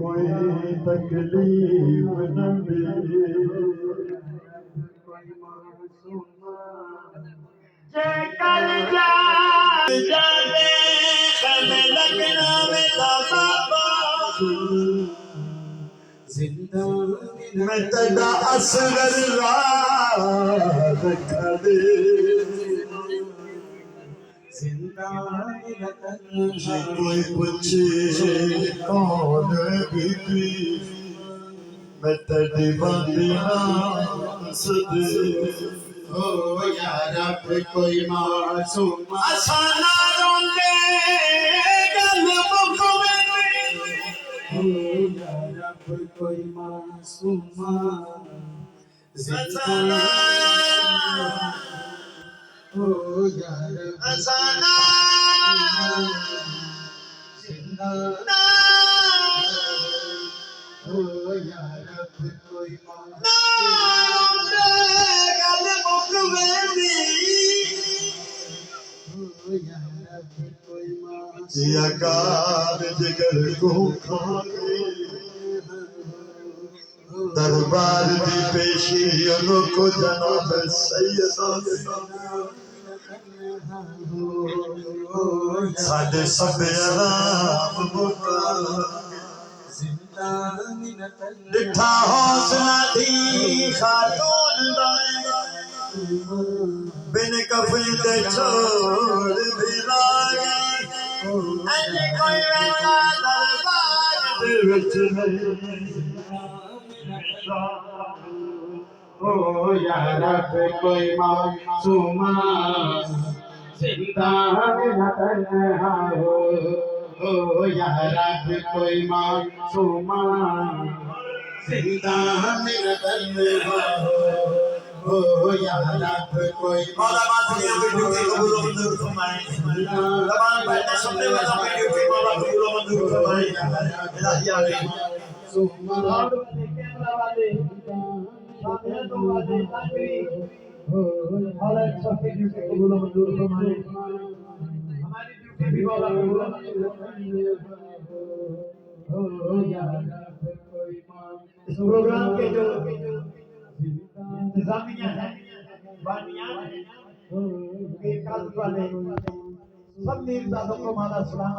कोई तकलीफ न जाने हमें लगना में बाबा मैं तेरा असगर राज खड़े कोई पूछे कौन बीबी मैं तेरी बंदियां सदे ओ यार अब कोई मासूम असाना रोंदे गल मुकवे ओ यार अब कोई मासूम असाना ओ यार असाना जिंदा ओ यार अब कोई गल मुकवे या कार जिगर को खाके दरबार दी पेशी उनको जनाब सैयद साडे सब आराम मुका डिठा हौसला दी खातून बिन कफन दे छोड़ भी लागे अज कोई वैसा दरबार दे विच नहीं ओ यार अब कोई मासूम जिंदा न तन्हा हो ओ यार अब कोई मासूम जिंदा न तन्हा हो ओ यार अब कोई मौला मातमियों की ड्यूटी कबूल और मंजूर फरमाए तमाम बहनें सुनने वालों की ड्यूटी मौला कबूल और मंजूर फरमाए इलाही आमीन मौला सबकी ड्यूटी कबूल और मंजूर फरमाए हमारी ड्यूटी भी मौला कबूल और मंजूर फरमाए इस प्रोग्राम के जो इंतजामिया है बानियान है वाले सब मीरजादों को माला सलाम